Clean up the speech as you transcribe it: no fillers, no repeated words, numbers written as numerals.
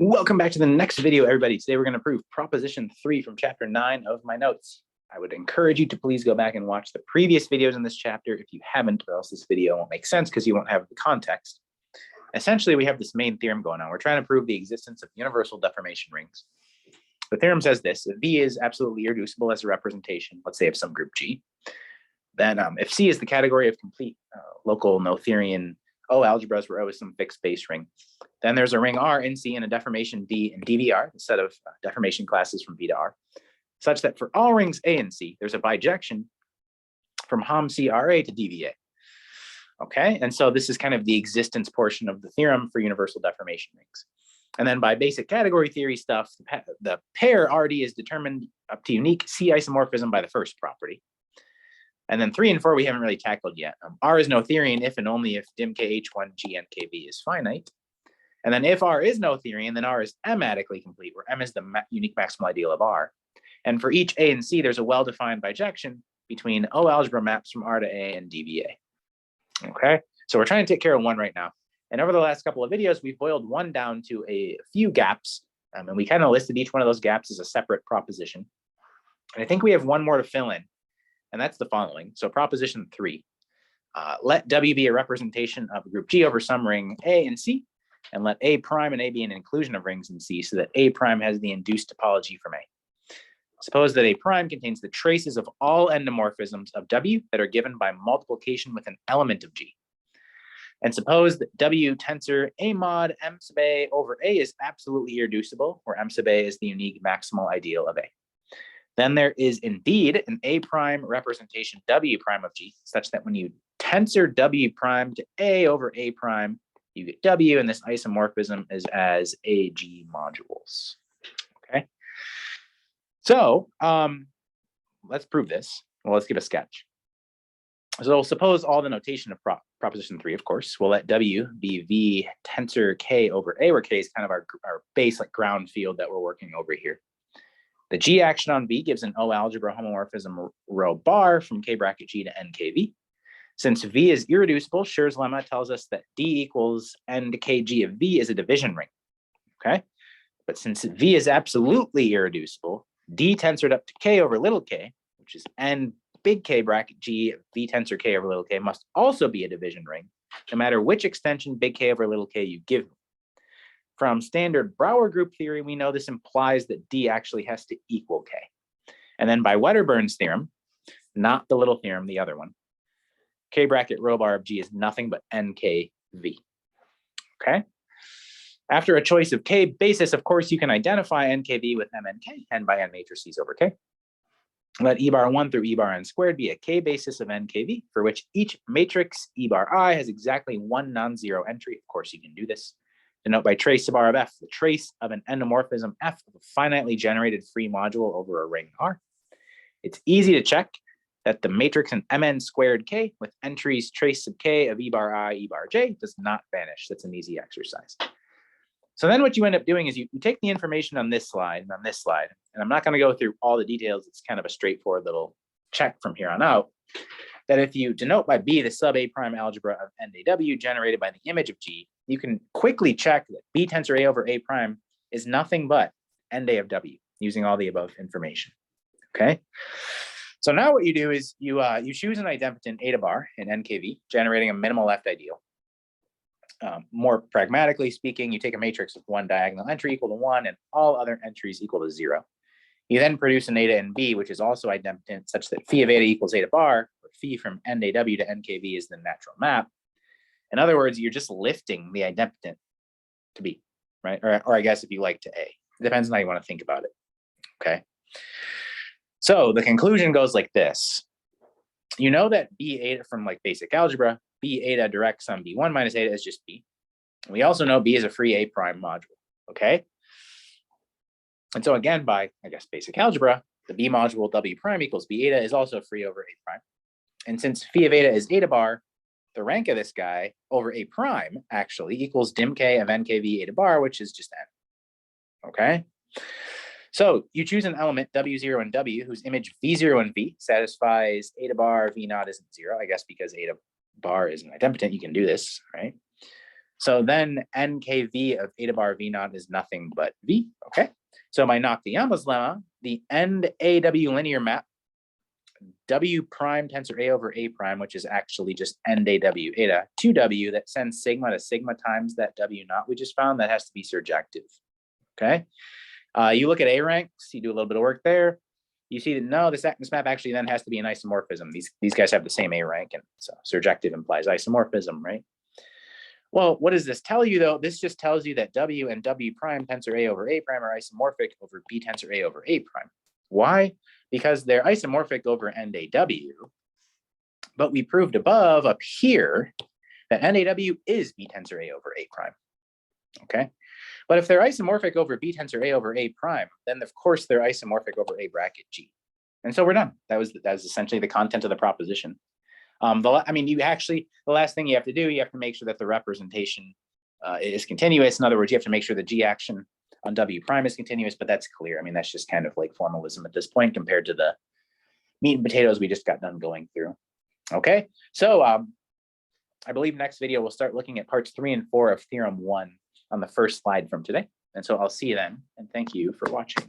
Welcome back to the next video, everybody. Today we're going to prove proposition 3 from chapter 9 of my notes. I would encourage you to please go back and watch the previous videos in this chapter if you haven't, or else this video won't make sense because you won't have the context. Essentially, we have this main theorem going on. We're trying to prove the existence of universal deformation rings. The theorem says this: if V is absolutely irreducible as a representation, let's say of some group G, then if C is the category of complete local Noetherian O algebras where O is some fixed base ring, then there's a ring R in C and a deformation D in DVR, a set of deformation classes from V to R, such that for all rings A and C, there's a bijection from HOM C RA to DVA. Okay, and so this is kind of the existence portion of the theorem for universal deformation rings. And then by basic category theory stuff, the pair RD is determined up to unique C isomorphism by the first property. And then 3 and 4 we haven't really tackled yet. R is Noetherian if and only if dim KH1 GNKV is finite. And then if R is Noetherian, then R is M-adically complete, where M is the unique maximal ideal of R. And for each A and C, there's a well-defined bijection between O algebra maps from R to A and DVA. Okay, so we're trying to take care of one right now. And over the last couple of videos, we've boiled one down to a few gaps. And we kind of listed each one of those gaps as a separate proposition. And I think we have one more to fill in. And that's the following. So proposition 3, let W be a representation of a group G over some ring A and C, and let A prime and A be an inclusion of rings in C so that A prime has the induced topology from A. Suppose that A prime contains the traces of all endomorphisms of W that are given by multiplication with an element of G. And suppose that W tensor A mod M sub A over A is absolutely irreducible, where M sub A is the unique maximal ideal of A. Then there is indeed an A prime representation W prime of G, such that when you tensor W prime to A over A prime, you get W, and this isomorphism is as AG modules. Okay. So let's prove this. Well, let's give a sketch. So suppose all the notation of proposition 3, of course, we'll let W be V tensor K over A, where K is kind of our base, like ground field that we're working over here. The G action on V gives an O algebra homomorphism rho bar from K bracket G to NKV. Since V is irreducible, Schur's lemma tells us that D equals N to KG of V is a division ring. Okay, but since V is absolutely irreducible, D tensored up to K over little k, which is N big K bracket G of V tensor K over little k, must also be a division ring, no matter which extension big K over little k you give me. From standard Brouwer group theory, we know this implies that D actually has to equal K. And then by Wedderburn's theorem, not the little theorem, the other one, K bracket rho bar of G is nothing but NKV. Okay. After a choice of K basis, of course, you can identify NKV with MNK, N by N matrices over K. Let E bar 1 through E bar N squared be a K basis of NKV, for which each matrix E bar I has exactly one non-zero entry. Of course, you can do this. Denote by trace sub R of F, the trace of an endomorphism F of a finitely generated free module over a ring R. It's easy to check that the matrix in Mn squared K with entries trace sub K of E bar I, E bar J does not vanish. That's an easy exercise. So then what you end up doing is you take the information on this slide and on this slide, and I'm not going to go through all the details. It's kind of a straightforward little check from here on out, that if you denote by B the sub A prime algebra of NAW generated by the image of G, you can quickly check that B tensor A over A prime is nothing but N of W using all the above information. Okay. So now what you do is you choose an idempotent eta bar in NKV, generating a minimal left ideal. More pragmatically speaking, you take a matrix with one diagonal entry equal to 1 and all other entries equal to 0. You then produce an eta in B, which is also idempotent, such that phi of eta equals eta bar, where phi from NAW to NKV is the natural map. In other words, you're just lifting the idempotent to B, right? Or I guess if you like to A. It depends on how you want to think about it. Okay. So the conclusion goes like this. You know that B eta from like basic algebra, B eta direct sum B1 minus eta is just B. We also know B is a free A prime module. Okay. And so again, by, I guess, basic algebra, the B module W prime equals B eta is also free over A prime. And since phi of eta is eta bar, the rank of this guy over A prime actually equals dim K of NKV eta bar, which is just N. Okay. So you choose an element W0 and W whose image V0 and V satisfies eta bar V naught isn't 0. I guess because eta bar is an idempotent, you can do this, right? So then NKV of eta bar V naught is nothing but V, okay? So my Nakayama's lemma, the end AW linear map, W prime tensor A over A prime, which is actually just end AW eta to W that sends sigma to sigma times that W naught we just found, that has to be surjective, okay? You look at A ranks, you do a little bit of work there. You see that no, this map actually then has to be an isomorphism. These guys have the same A rank, and so surjective implies isomorphism, right? Well, what does this tell you though? This just tells you that W and W prime tensor A over A prime are isomorphic over B tensor A over A prime. Why? Because they're isomorphic over NAW, but we proved above up here that NAW is B tensor A over A prime, okay? But if they're isomorphic over B tensor A over A prime, then of course they're isomorphic over A bracket G. And so we're done. That was essentially the content of the proposition. I mean, the last thing you have to do, you have to make sure that the representation is continuous. In other words, you have to make sure the G action on W prime is continuous, but that's clear. I mean, that's just kind of like formalism at this point compared to the meat and potatoes we just got done going through. Okay, so I believe next video we'll start looking at parts 3 and 4 of Theorem 1 on the first slide from today. And so I'll see you then, and thank you for watching.